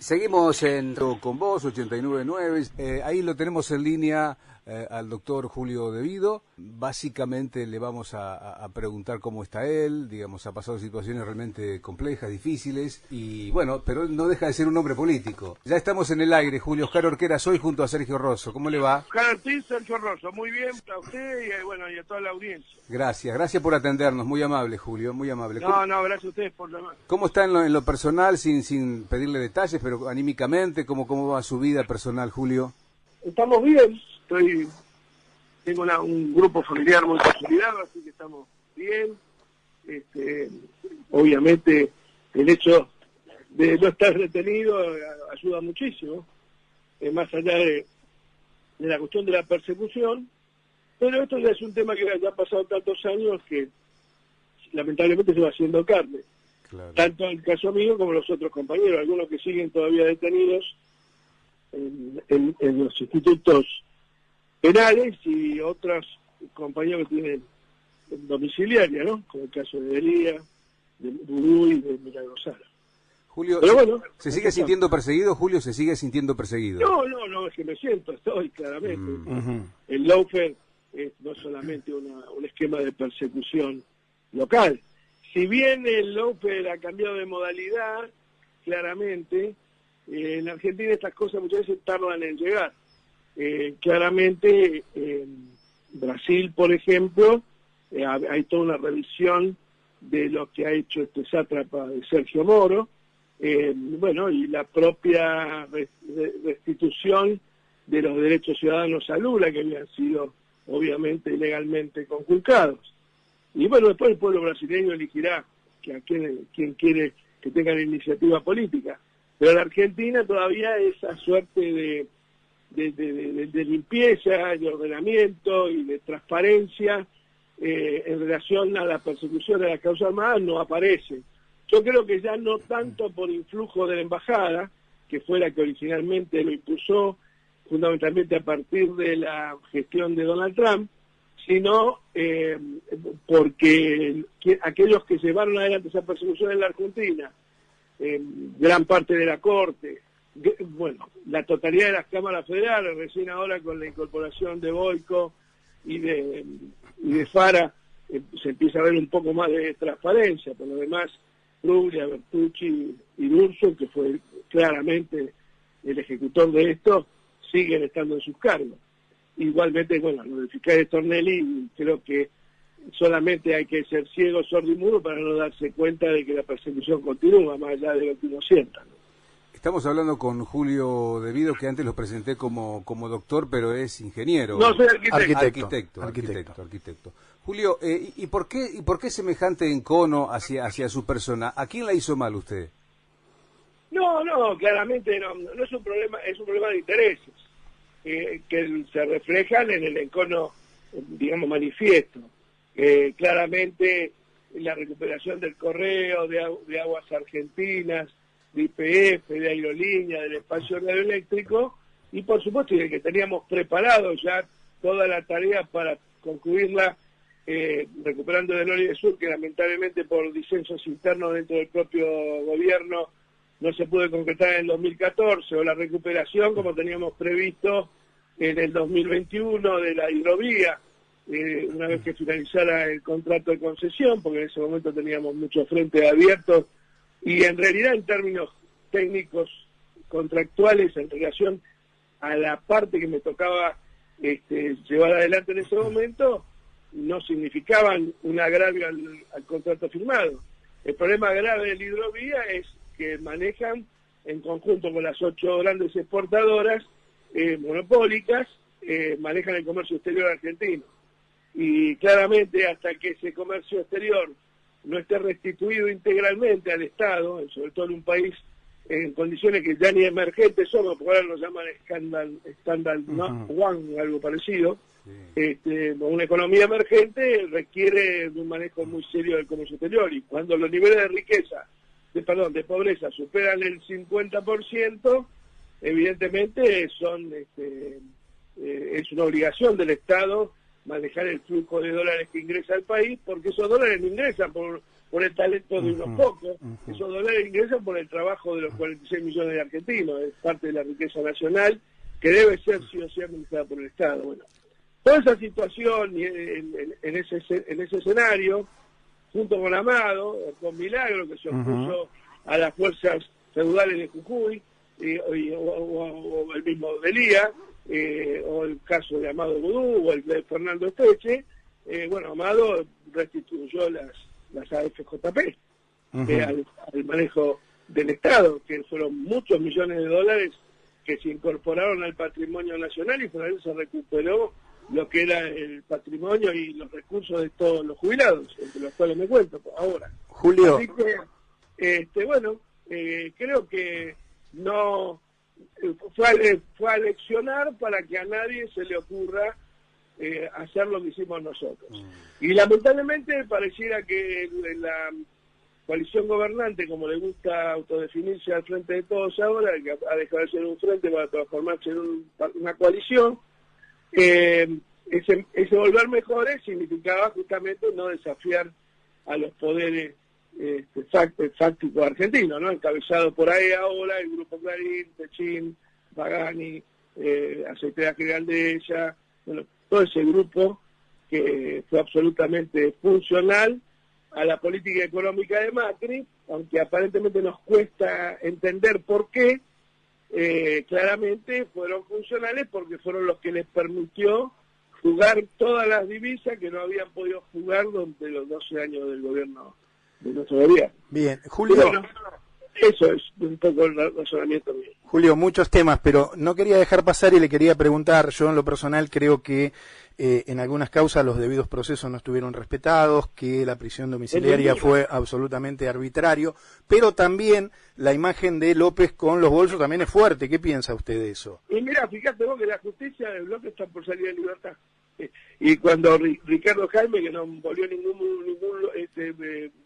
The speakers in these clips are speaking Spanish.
Seguimos con vos, 89.9. Ahí lo tenemos en línea al doctor Julio Devido. Básicamente le vamos a preguntar cómo está él. Digamos, ha pasado situaciones realmente complejas, difíciles. Y bueno, pero él no deja de ser un hombre político. Ya estamos en el aire, Julio. Oscar Orqueras hoy junto a Sergio Rosso. ¿Cómo le va? Oscar Ortiz, Sergio Rosso. Muy bien, a usted y, bueno, y a toda la audiencia. Gracias por atendernos. Muy amable, Julio, muy amable. No, gracias a ustedes por llamar. ¿Cómo está en lo personal, sin pedirle detalles, pero anímicamente? ¿Cómo va su vida personal, Julio? Estamos bien. Tengo un grupo familiar muy consolidado, así que estamos bien. Obviamente, el hecho de no estar retenido ayuda muchísimo, más allá de la cuestión de la persecución. Pero esto ya es un tema que ya ha pasado tantos años que lamentablemente se va haciendo carne. Claro. Tanto el caso mío como los otros compañeros, algunos que siguen todavía detenidos en los institutos penales y otros compañeros que tienen domiciliaria, ¿no? Como el caso de Elía, de Vudú y de Milagrosara. Julio, pero bueno, ¿se sigue sintiendo perseguido, Julio? ¿Se sigue sintiendo perseguido? No, es que me siento, estoy claramente. El lawfare no es solamente un esquema de persecución local. Si bien el lawfare ha cambiado de modalidad, claramente, en Argentina estas cosas muchas veces tardan en llegar. Claramente, en Brasil, por ejemplo, hay toda una revisión de lo que ha hecho este sátrapa de Sergio Moro, y la propia restitución de los derechos ciudadanos a Lula, que habían sido obviamente ilegalmente conculcados. Y bueno, después el pueblo brasileño elegirá a quien quiere que tenga la iniciativa política. Pero en Argentina todavía esa suerte de limpieza, de ordenamiento y de transparencia en relación a la persecución de las causas armadas no aparece. Yo creo que ya no tanto por influjo de la embajada, que fue la que originalmente lo impulsó, fundamentalmente a partir de la gestión de Donald Trump, sino porque aquellos que llevaron adelante esa persecución en la Argentina, gran parte de la Corte, la totalidad de las cámaras federales, recién ahora con la incorporación de Boyko y de Fara, se empieza a ver un poco más de transparencia. Por lo demás, Bruglia, Bertucci y D'Urso, que fue claramente el ejecutor de esto, siguen estando en sus cargos. Igualmente, lo del fiscal Stornelli, creo que solamente hay que ser ciego, sordo y mudo para no darse cuenta de que la persecución continúa, más allá de lo que uno sienta, ¿no? Estamos hablando con Julio Devido, que antes lo presenté como doctor, pero es ingeniero. No, soy arquitecto. Julio, ¿y por qué semejante encono hacia su persona? ¿A quién la hizo mal usted? No, claramente no es un problema, es un problema de intereses, que se reflejan en el encono, digamos, manifiesto. Claramente la recuperación del correo, de aguas argentinas, de YPF, de aerolínea, del espacio radioeléctrico, y por supuesto de que teníamos preparado ya toda la tarea para concluirla recuperando del Norte y del Sur, que lamentablemente por disensos internos dentro del propio gobierno no se pudo concretar en el 2014, o la recuperación como teníamos previsto en el 2021 de la hidrovía, una vez que finalizara el contrato de concesión, porque en ese momento teníamos muchos frentes abiertos, y en realidad en términos técnicos contractuales en relación a la parte que me tocaba llevar adelante en ese momento, no significaban un agravio al contrato firmado. El problema grave de la hidrovía es que manejan, en conjunto con las 8 grandes exportadoras monopólicas, manejan el comercio exterior argentino. Y claramente hasta que ese comercio exterior no esté restituido integralmente al Estado, sobre todo en un país en condiciones que ya ni emergentes somos, porque ahora nos llaman Standard One, algo parecido, una economía emergente requiere de un manejo muy serio del comercio exterior, y cuando los niveles de riqueza, de pobreza superan el 50%, evidentemente es una obligación del Estado manejar el flujo de dólares que ingresa al país, porque esos dólares no ingresan por por el talento de unos pocos. Esos dólares ingresan por el trabajo de los 46 millones de argentinos, es parte de la riqueza nacional que debe ser sí o sí administrada por el Estado. Bueno, toda esa situación en ese escenario, junto con Amado, con Milagro, que se opuso a las fuerzas feudales de Jujuy, o el mismo Delía, o el caso de Amado Vudú, o el de Fernando Esteche, bueno, Amado restituyó las AFJP al manejo del Estado, que fueron muchos millones de dólares que se incorporaron al patrimonio nacional y por ahí se recuperó lo que era el patrimonio y los recursos de todos los jubilados, entre los cuales me cuento ahora. Julio. Así que, creo que no fue a leccionar para que a nadie se le ocurra hacer lo que hicimos nosotros. Y lamentablemente pareciera que la coalición gobernante, como le gusta autodefinirse al frente de todos ahora, que ha dejado de ser un frente para transformarse en una coalición, ese volver mejores significaba justamente no desafiar a los poderes fácticos argentinos, ¿no? Encabezado por ahí ahora el Grupo Clarín, Techín, Pagani, Aceitera Giraldella, bueno, todo ese grupo que fue absolutamente funcional a la política económica de Macri, aunque aparentemente nos cuesta entender por qué, claramente fueron funcionales porque fueron los que les permitió jugar todas las divisas que no habían podido jugar durante los 12 años del gobierno de nuestro gobierno. Bien, Julio. Bueno, eso es un poco el razonamiento mío. Julio, muchos temas, pero no quería dejar pasar y le quería preguntar, yo en lo personal creo que en algunas causas los debidos procesos no estuvieron respetados, que la prisión domiciliaria fue absolutamente arbitrario, pero también la imagen de López con los bolsos también es fuerte. ¿Qué piensa usted de eso? Y mira, fíjate vos que la justicia del bloque está por salir en libertad. Y cuando Ricardo Jaime, que no volvió ningún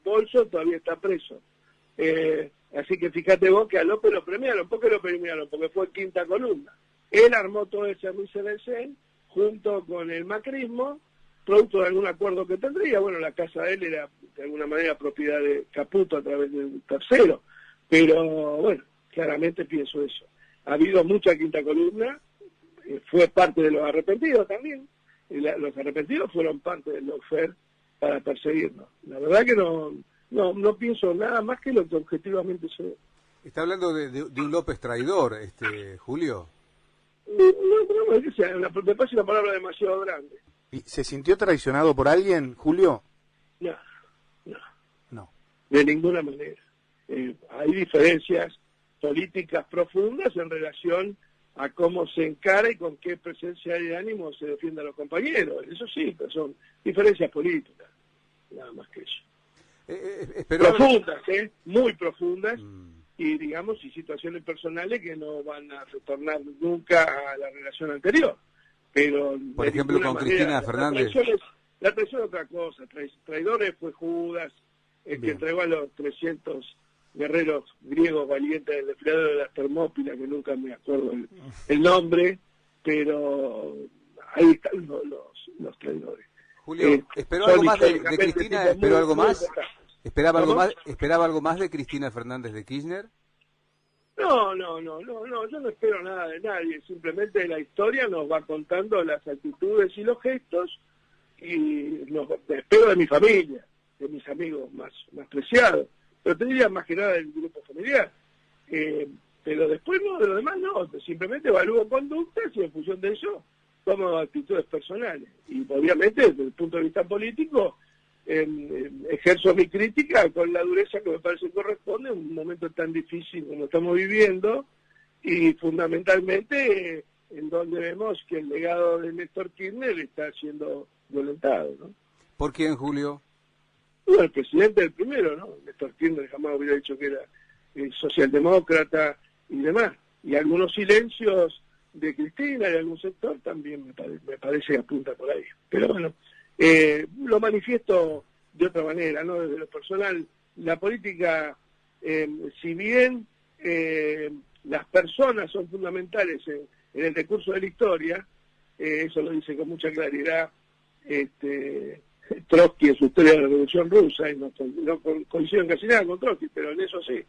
bolso, todavía está preso. Así que fíjate vos que a López lo premiaron. ¿Por qué lo premiaron? Porque fue quinta columna. Él armó todo ese servicio del CEN junto con el macrismo, producto de algún acuerdo que tendría. Bueno, la casa de él era de alguna manera propiedad de Caputo a través de un tercero. Pero bueno, claramente pienso eso. Ha habido mucha quinta columna, fue parte de los arrepentidos también. Los arrepentidos fueron parte del lawfare para perseguirnos. La verdad que no pienso nada más que lo que objetivamente se ve. Está hablando de un López traidor, Julio. No, es que sea, me parece una palabra demasiado grande. ¿Y se sintió traicionado por alguien, Julio? No. De ninguna manera. Hay diferencias políticas profundas en relación a cómo se encara y con qué presencia de ánimo se defienden a los compañeros. Eso sí, pero son diferencias políticas, nada más que eso. Profundas, muy profundas, y digamos, y situaciones personales que no van a retornar nunca a la relación anterior. Pero por ejemplo, con Cristina Fernández. La traición es otra cosa. Traidores fue Judas, el que entregó a los 300 guerreros griegos valientes del desfilado de las Termópilas, que nunca me acuerdo el nombre, pero ahí están los traidores. Julio, ¿esperó algo más de Cristina? ¿Esperó algo más? ¿Esperaba algo más de Cristina Fernández de Kirchner? No, yo no espero nada de nadie, simplemente la historia nos va contando las actitudes y los gestos, y espero de mi familia, de mis amigos más preciados, pero te diría más que nada del grupo familiar, pero después no, de lo demás no, simplemente evalúo conductas y en función de eso tomo actitudes personales, y obviamente desde el punto de vista político ejerzo mi crítica con la dureza que me parece corresponde en un momento tan difícil como estamos viviendo, y fundamentalmente en donde vemos que el legado de Néstor Kirchner está siendo violentado, ¿no? ¿Por quién, Julio? Bueno, el presidente el primero, ¿no? Néstor Kirchner jamás hubiera dicho que era socialdemócrata y demás, y algunos silencios de Cristina y de algún sector también me parece que apunta por ahí, pero bueno, lo manifiesto de otra manera, ¿no? Desde lo personal, la política, si bien las personas son fundamentales en el recurso de la historia, eso lo dice con mucha claridad Trotsky en su historia de la Revolución Rusa, y no coincido en casi nada con Trotsky, pero en eso sí.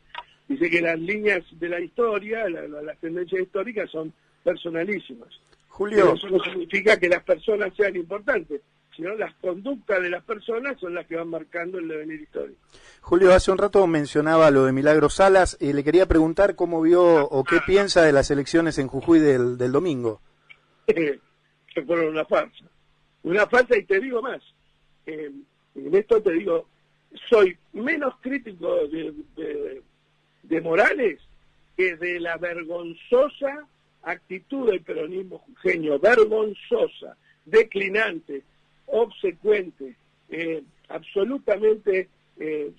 Dice que las líneas de la historia, las tendencias históricas son personalísimas. Julio. Pero eso no significa que las personas sean importantes, sino las conductas de las personas son las que van marcando el devenir histórico. Julio, hace un rato mencionaba lo de Milagros Salas, y le quería preguntar cómo vio o qué piensa de las elecciones en Jujuy del domingo. Que fueron una farsa. Una farsa, y te digo más. En esto te digo, soy menos crítico de Morales que de la vergonzosa actitud del peronismo jujeño, vergonzosa, declinante, obsecuente, absolutamente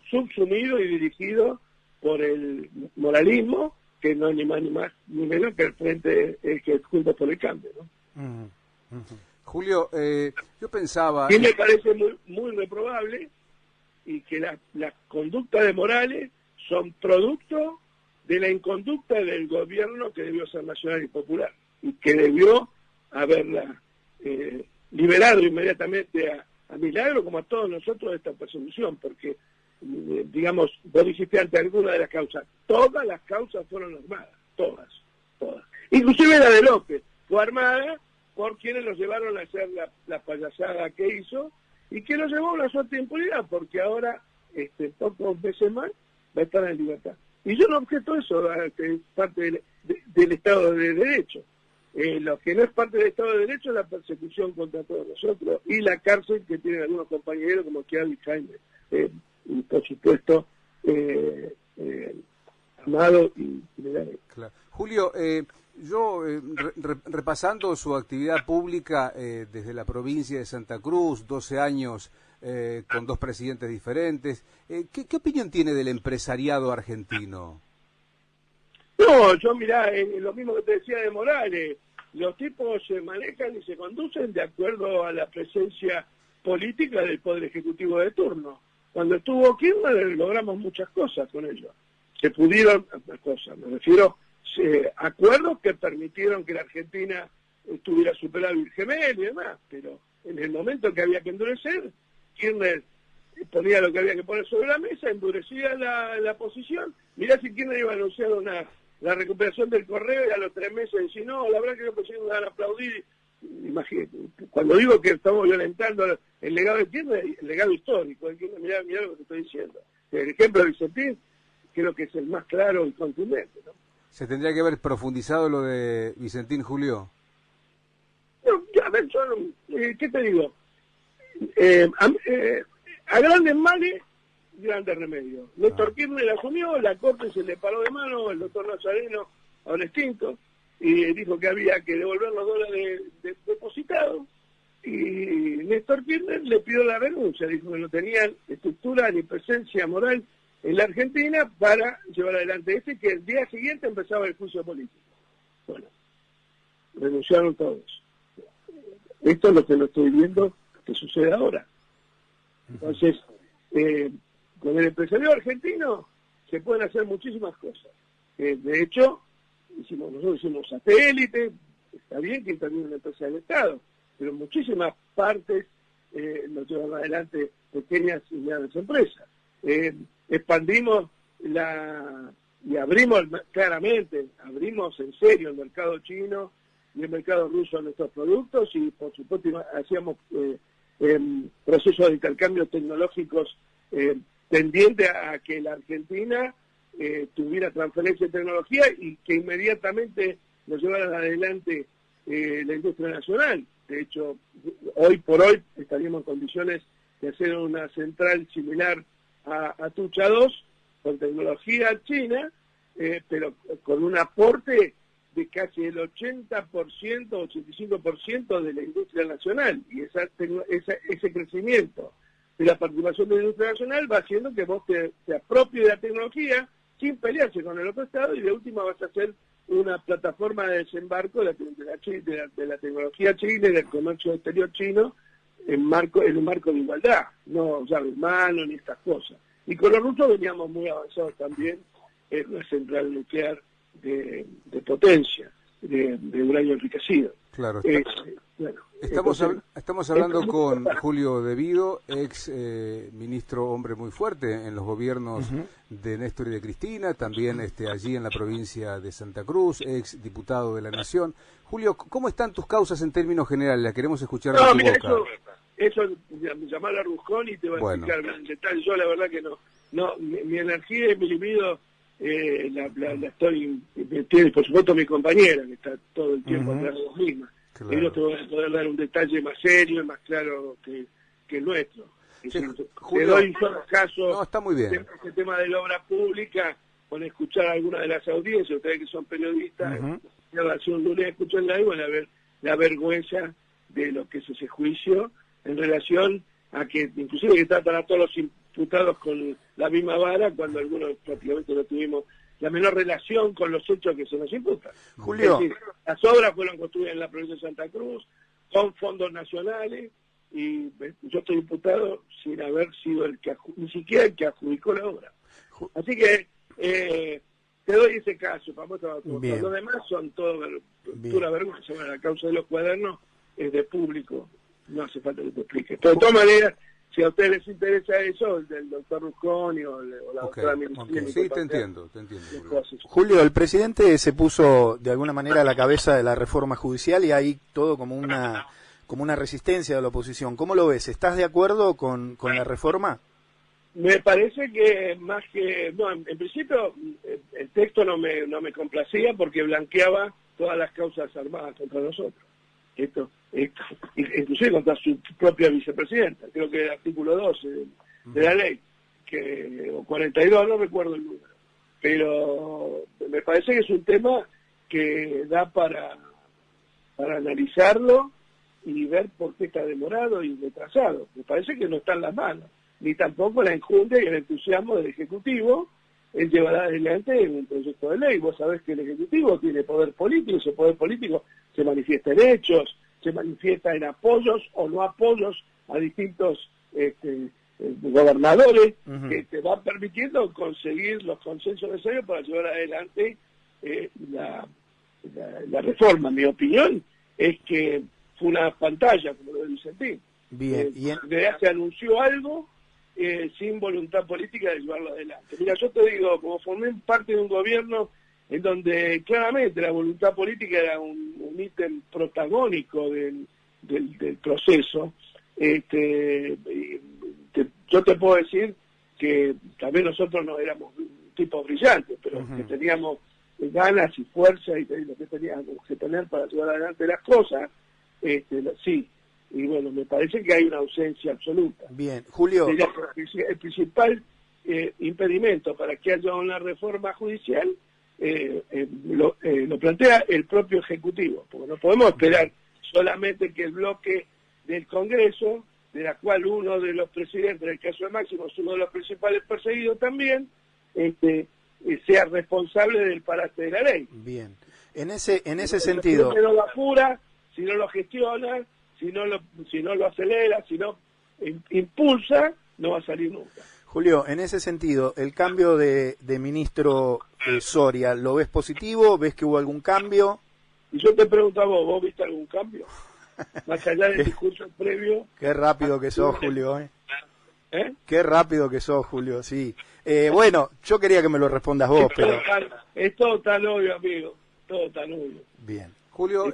subsumido y dirigido por el moralismo, que no es ni más ni menos que el frente que es Juntos por el Cambio, ¿no? Julio, yo pensaba... Y me parece muy reprobable, y que las conductas de Morales son producto de la inconducta del gobierno, que debió ser nacional y popular, y que debió haberla liberado inmediatamente a Milagro, como a todos nosotros, de esta persecución, porque, digamos, vos dijiste ante alguna de las causas, todas las causas fueron armadas, todas. Inclusive la de López fue armada por quienes los llevaron a hacer la payasada que hizo, y que lo llevó a una suerte de impunidad, porque ahora, pocos meses más, va a estar en libertad. Y yo no objeto eso, que es parte del Estado de Derecho. Lo que no es parte del Estado de Derecho es la persecución contra todos nosotros, y la cárcel que tienen algunos compañeros como Kiabi y Jaime, y por supuesto Amado y Medellín. Claro. Julio, yo repasando su actividad pública desde la provincia de Santa Cruz, 12 años con 2 presidentes diferentes, ¿qué opinión tiene del empresariado argentino? No, yo mirá, lo mismo que te decía de Morales, los tipos se manejan y se conducen de acuerdo a la presencia política del Poder Ejecutivo de turno. Cuando estuvo Kirchner logramos muchas cosas con ellos. Se pudieron, me refiero, acuerdos que permitieron que la Argentina tuviera superávit gemel y demás, pero en el momento que había que endurecer, Kirchner ponía lo que había que poner sobre la mesa, endurecía la posición. Mirá si Kirchner iba a anunciar la recuperación del correo, y a los 3 meses decía, no, la verdad que los presidentes van a aplaudir. Imagínate, cuando digo que estamos violentando el legado de Kirchner, el legado histórico de Kirchner, mirá lo que te estoy diciendo. El ejemplo de Vicentín creo que es el más claro y contundente, ¿no? ¿Se tendría que haber profundizado lo de Vicentín, Julio? No, a ver, yo, ¿qué te digo? A grandes males, grandes remedios. Néstor Kirchner asumió, la Corte se le paró de mano, el doctor Nazareno, ahora extinto, y dijo que había que devolver los dólares depositados, y Néstor Kirchner le pidió la renuncia, dijo que no tenían estructura ni presencia moral en la Argentina para llevar adelante que el día siguiente empezaba el juicio político. Bueno, renunciaron todos. Esto es lo que no estoy viendo que sucede ahora. Entonces, con el empresario argentino se pueden hacer muchísimas cosas. De hecho, nosotros hicimos satélite, está bien que también una empresa del Estado, pero en muchísimas partes nos llevan adelante pequeñas y medianas empresas. Expandimos y abrimos claramente, abrimos en serio el mercado chino y el mercado ruso a nuestros productos, y por supuesto hacíamos procesos de intercambio tecnológicos tendientes a que la Argentina tuviera transferencia de tecnología y que inmediatamente nos llevaran adelante la industria nacional. De hecho, hoy por hoy estaríamos en condiciones de hacer una central similar a Tucha 2 con tecnología china, pero con un aporte de casi el 80%, 85% de la industria nacional, y ese crecimiento de la participación de la industria nacional va haciendo que vos te apropies de la tecnología sin pelearse con el otro Estado, y de última vas a hacer una plataforma de desembarco de la tecnología china y del comercio exterior chino en un marco de igualdad, no llaves manos ni estas cosas. Y con los rusos veníamos muy avanzados también en una central nuclear de potencia. de uranio enriquecido. Claro. Bueno, Estamos hablando con Julio De Vido, ex ministro, hombre muy fuerte en los gobiernos de Néstor y de Cristina, también allí en la provincia de Santa Cruz, ex diputado de la Nación. Julio, ¿cómo están tus causas en términos generales? La queremos escuchar de tu boca. Eso llamar a Ruscón y te va a explicar en detalle. Yo la verdad que no mi energía y mi libido la estoy, tiene por supuesto mi compañera, que está todo el tiempo atrás de vos misma. Claro. Y no te voy a poder dar un detalle más serio y más claro que el nuestro. Sí, te doy solo caso. No, está muy bien. Este tema de la obra pública, con escuchar a alguna de las audiencias, ustedes que son periodistas, hace un lunes escuchan la y van a ver la vergüenza de lo que es ese juicio en relación a que inclusive que tratan a todos los imputados con la misma vara, cuando algunos prácticamente no tuvimos la menor relación con los hechos que se nos imputan. Julio. Es decir, las obras fueron construidas en la provincia de Santa Cruz, con fondos nacionales, y yo estoy imputado sin haber sido ni siquiera el que adjudicó la obra. Así que te doy ese caso, famoso. Los demás son todo pura vergüenza. Bueno, la causa de los cuadernos es de público, no hace falta que te explique. Pero de todas maneras, si a ustedes les interesa eso, el del doctor Rusconi o la doctora Ministrini. Sí, te entiendo. Julio, el presidente se puso de alguna manera a la cabeza de la reforma judicial y hay todo como una resistencia de la oposición. ¿Cómo lo ves? ¿Estás de acuerdo con la reforma? Me parece que más que... No, en principio el texto no me complacía porque blanqueaba todas las causas armadas contra nosotros. Esto, inclusive contra su propia vicepresidenta, creo que el artículo 12 de la ley, o 42, no recuerdo el número, pero me parece que es un tema que da para analizarlo y ver por qué está demorado y retrasado. Me parece que no está en las manos, ni tampoco la enjundia y el entusiasmo del Ejecutivo en llevar adelante un proyecto de ley. Vos sabés que el Ejecutivo tiene poder político, ese poder político se manifiesta en hechos, se manifiesta en apoyos o no apoyos a distintos gobernadores que te van permitiendo conseguir los consensos necesarios para llevar adelante la reforma. Mi opinión es que fue una pantalla, como lo de Vicentín. Bien. Se anunció algo sin voluntad política de llevarlo adelante. Mira, yo te digo, como formé parte de un gobierno en donde claramente la voluntad política era un ítem protagónico del proceso, yo te puedo decir que también nosotros no éramos tipos brillantes, pero que teníamos ganas y fuerza y lo que teníamos que tener para llevar adelante las cosas, sí. Y bueno, me parece que hay una ausencia absoluta. Bien, Julio. El principal impedimento para que haya una reforma judicial lo plantea el propio Ejecutivo, porque no podemos esperar solamente que el bloque del Congreso, de la cual uno de los presidentes, en el caso de Máximo, es uno de los principales perseguidos también, sea responsable del parate de la ley. Bien, en ese sentido. Si no lo apura, si no lo gestiona, si no lo acelera, si no impulsa, no va a salir nunca. Julio, en ese sentido, el cambio de ministro Soria, ¿lo ves positivo? ¿Ves que hubo algún cambio? Y yo te pregunto a vos viste algún cambio? Más allá del discurso previo. Qué rápido que sos, Julio, Qué rápido que sos, Julio, sí. Bueno, yo quería que me lo respondas vos, pero... Es todo tan obvio, amigo, todo tan obvio. Bien. Julio,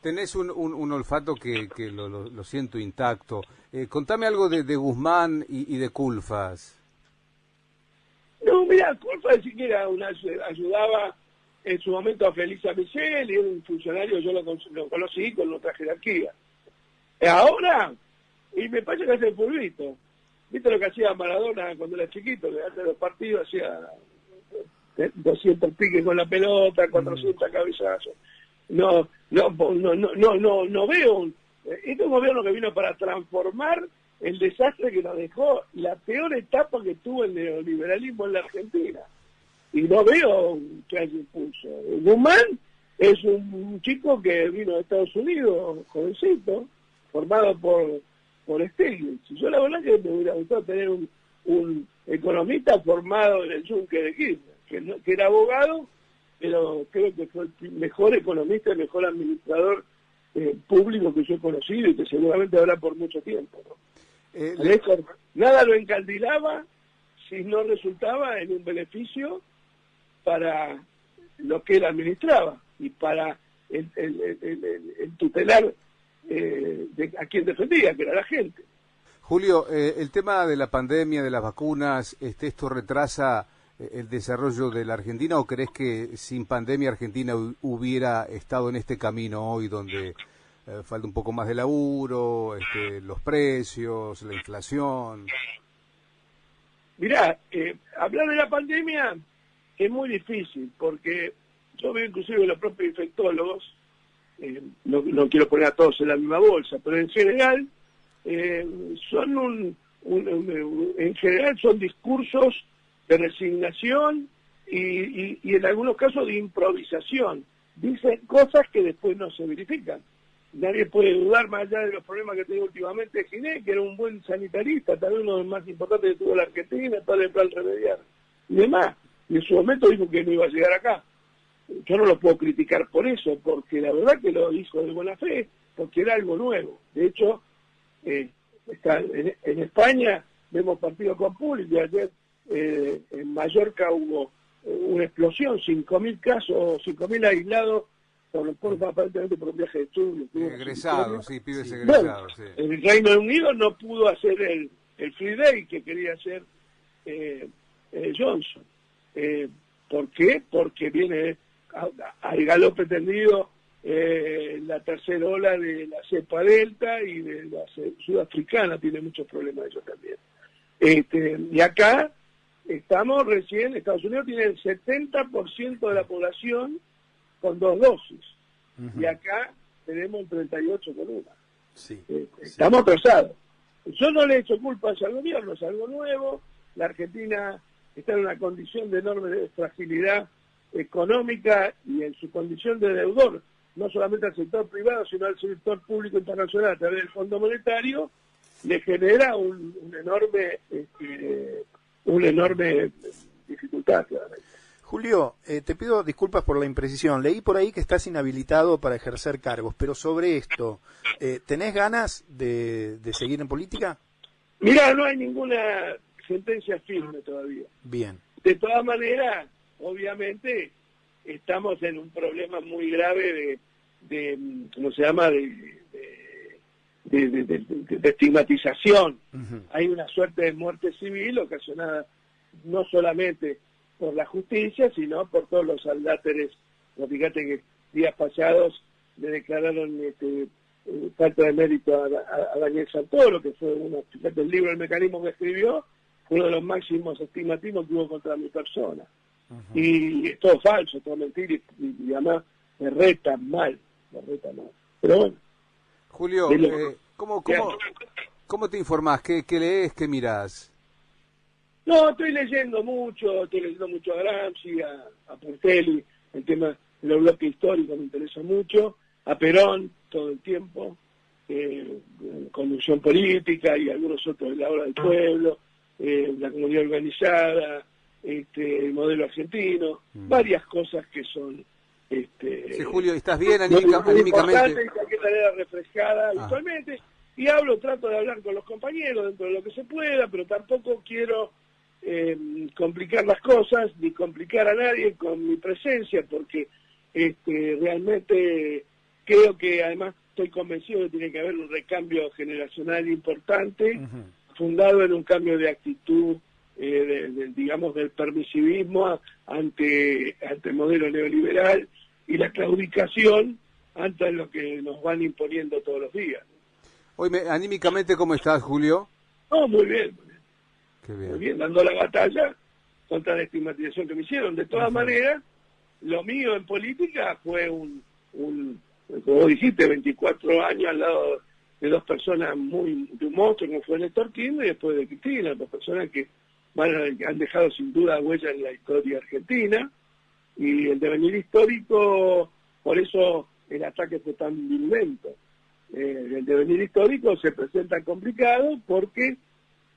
tenés un olfato que lo siento intacto. Contame algo de Guzmán y de Culfas. No, mira, Culfas ni siquiera ayudaba en su momento a Felisa Michel, y era un funcionario, yo lo conocí con otra jerarquía. Ahora, y me parece que hace el pulvito. ¿Viste lo que hacía Maradona cuando era chiquito? Que antes de los partidos hacía 200 piques con la pelota, 400 cabezazos. No veo este es un gobierno que vino para transformar el desastre que nos dejó la peor etapa que tuvo el neoliberalismo en la Argentina, y no veo que haya impulso. Guzmán es un chico que vino de Estados Unidos, jovencito, formado por Stiglitz. Yo la verdad que me hubiera gustado tener un economista formado en el yunque de Kirchner, que era abogado, pero creo que fue el mejor economista, el mejor administrador público que yo he conocido y que seguramente habrá por mucho tiempo, ¿no? Nada lo encandilaba si no resultaba en un beneficio para lo que él administraba y para el tutelar a quien defendía, que era la gente. Julio, el tema de la pandemia, de las vacunas, ¿esto retrasa el desarrollo de la Argentina o crees que sin pandemia Argentina hubiera estado en este camino hoy donde falta un poco más de laburo, los precios, la inflación? Mirá, hablar de la pandemia es muy difícil porque yo veo inclusive los propios infectólogos, no quiero poner a todos en la misma bolsa, pero en general son en general son discursos de resignación y en algunos casos de improvisación. Dicen cosas que después no se verifican. Nadie puede dudar, más allá de los problemas que tiene últimamente Ginés, que era un buen sanitarista, tal vez uno de los más importantes que tuvo la Argentina, para el plan remediar y demás. Y en su momento dijo que no iba a llegar acá. Yo no lo puedo criticar por eso, porque la verdad que lo hizo de buena fe, porque era algo nuevo. De hecho, en España vemos partidos con público, y ayer en Mallorca hubo una explosión, 5.000 casos, 5.000 aislados, por aparentemente por un viaje de estudio. Egresados, sí, pibes egresados. Bueno, sí. El Reino Unido no pudo hacer el Free Day que quería hacer Johnson. ¿Por qué? Porque viene al galope tendido la tercera ola de la cepa delta y de la sudafricana, tiene muchos problemas ellos también. Y acá estamos recién, Estados Unidos tiene el 70% de la población con 2 dosis, y acá tenemos un 38 con una. Sí, estamos atrasados. Yo no le he hecho culpa a ese gobierno, es algo nuevo. La Argentina está en una condición de enorme fragilidad económica y en su condición de deudor, no solamente al sector privado, sino al sector público internacional a través del Fondo Monetario, le genera una enorme dificultad, claramente. Julio, te pido disculpas por la imprecisión. Leí por ahí que estás inhabilitado para ejercer cargos, pero sobre esto, ¿tenés ganas de seguir en política? Mirá, no hay ninguna sentencia firme todavía. Bien. De todas maneras, obviamente, estamos en un problema muy grave de ¿cómo se llama?, de estigmatización. Uh-huh. Hay una suerte de muerte civil ocasionada no solamente por la justicia, sino por todos los aldáteres. Fíjate que días pasados le declararon falta de mérito a Daniel Santoro, que fue fíjate, el libro El mecanismo que escribió, fue uno de los máximos estigmatismos que hubo contra mi persona. Uh-huh. Y es todo falso, todo mentira, y además me retan mal. Pero bueno. Julio, ¿cómo te informás? ¿Qué lees? ¿Qué mirás? No, estoy leyendo mucho a Gramsci, a Portelli, el tema de los bloques históricos me interesa mucho, a Perón todo el tiempo, conducción política y algunos otros de la obra del pueblo, la comunidad organizada, el modelo argentino, varias cosas que son... sí, Julio, ¿estás bien anímicamente? Hay que tener refrescada habitualmente, y trato de hablar con los compañeros dentro de lo que se pueda, pero tampoco quiero complicar las cosas, ni complicar a nadie con mi presencia, porque realmente creo que además estoy convencido de que tiene que haber un recambio generacional importante, uh-huh, fundado en un cambio de actitud, digamos, del permisivismo ante el modelo neoliberal y la claudicación ante lo que nos van imponiendo todos los días. Hoy, anímicamente, ¿cómo estás, Julio? No, muy bien. Qué bien. Muy bien, dando la batalla contra la estigmatización que me hicieron. De todas maneras, lo mío en política fue como dijiste, 24 años al lado de dos personas de un monstruo como fue Néstor Kirchner y después de Cristina, dos personas que han dejado sin duda huella en la historia argentina, y el devenir histórico, por eso el ataque fue tan virulento. El devenir histórico se presenta complicado porque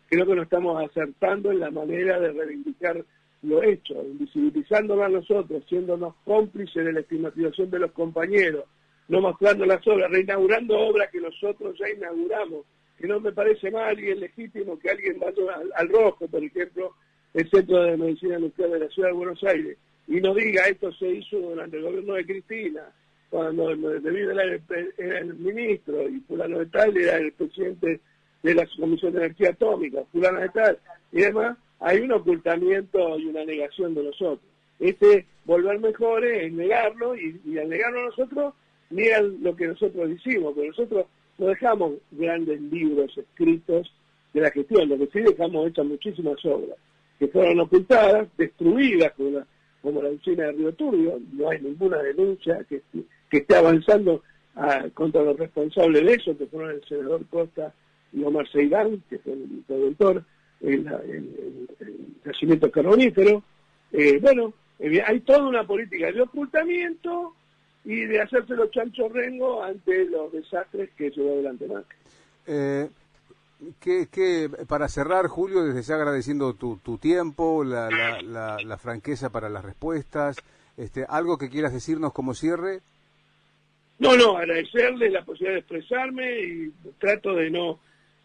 creo que no estamos acertando en la manera de reivindicar lo hecho, invisibilizándonos a nosotros, siéndonos cómplices de la estigmatización de los compañeros, no mostrando las obras, reinaugurando obras que nosotros ya inauguramos, que no me parece mal y es legítimo que alguien vaya al Rojo, por ejemplo, el Centro de Medicina Nuclear de la Ciudad de Buenos Aires, y no diga esto se hizo durante el gobierno de Cristina, cuando debido era el ministro y fulano de tal era el presidente de la Comisión de Energía Atómica, fulano de tal, y demás, hay un ocultamiento y una negación de nosotros. Volver mejores es negarlo, y al negarlo nosotros, niegan lo que nosotros hicimos, pero nosotros no dejamos grandes libros escritos de la gestión, lo que sí dejamos hechas muchísimas obras, que fueron ocultadas, destruidas, como la usina de Río Turbio, no hay ninguna denuncia que esté avanzando contra los responsables de eso, que fueron el senador Costa y Omar Seidán, que fue el interventor, el yacimiento carbonífero. Hay toda una política de ocultamiento y de hacerse los chanchos rengo ante los desastres que llevó adelante Macri. Para cerrar, Julio, desde ya agradeciendo tu tiempo, la franqueza para las respuestas, ¿algo que quieras decirnos como cierre? No, agradecerles la posibilidad de expresarme y trato de no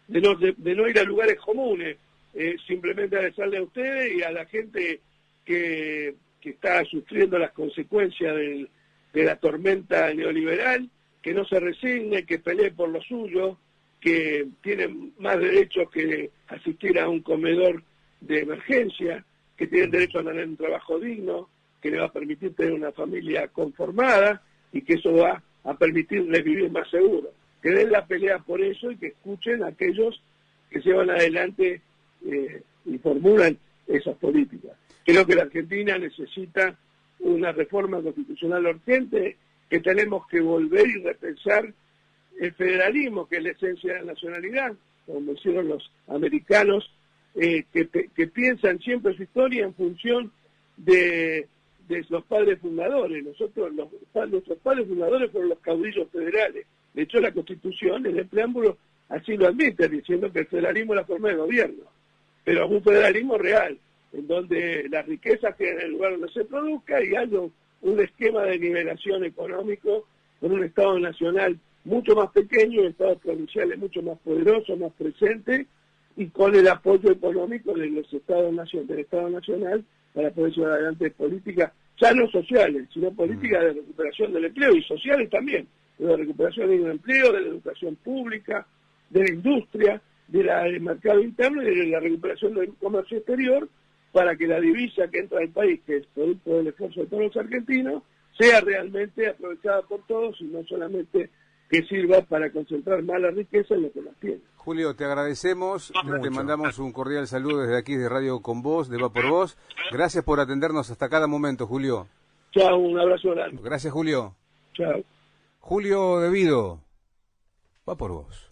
ir a lugares comunes, simplemente agradecerle a ustedes y a la gente que está sufriendo las consecuencias de la tormenta neoliberal, que no se resigne, que pelee por lo suyo, que tienen más derechos que asistir a un comedor de emergencia, que tienen derecho a tener un trabajo digno, que le va a permitir tener una familia conformada y que eso va a permitirles vivir más seguro. Que den la pelea por eso y que escuchen a aquellos que llevan adelante y formulan esas políticas. Creo que la Argentina necesita una reforma constitucional urgente, que tenemos que volver y repensar el federalismo, que es la esencia de la nacionalidad, como hicieron los americanos, que piensan siempre su historia en función de los padres fundadores. Nuestros padres fundadores fueron los caudillos federales. De hecho, la Constitución, en el preámbulo, así lo admite, diciendo que el federalismo es la forma de gobierno, pero un federalismo real, en donde las riquezas queden en el lugar donde se produzca y haya un esquema de nivelación económico con un Estado nacional mucho más pequeño, estados provinciales mucho más poderosos, más presentes, y con el apoyo económico de los Estados del Estado Nacional para poder llevar adelante políticas, ya no sociales, sino políticas de recuperación del empleo, y sociales también, de la recuperación del empleo, de la educación pública, de la industria, del mercado interno y de la recuperación del comercio exterior, para que la divisa que entra al país, que es producto del esfuerzo de todos los argentinos, sea realmente aprovechada por todos y no solamente que sirva para concentrar más la riqueza en lo que las tiene. Julio, te agradecemos, te mandamos un cordial saludo desde aquí de Radio Con Vos, de Va por Vos. Gracias por atendernos hasta cada momento, Julio. Chao, un abrazo grande. Gracias, Julio. Chao. Julio Devido, Va por Vos.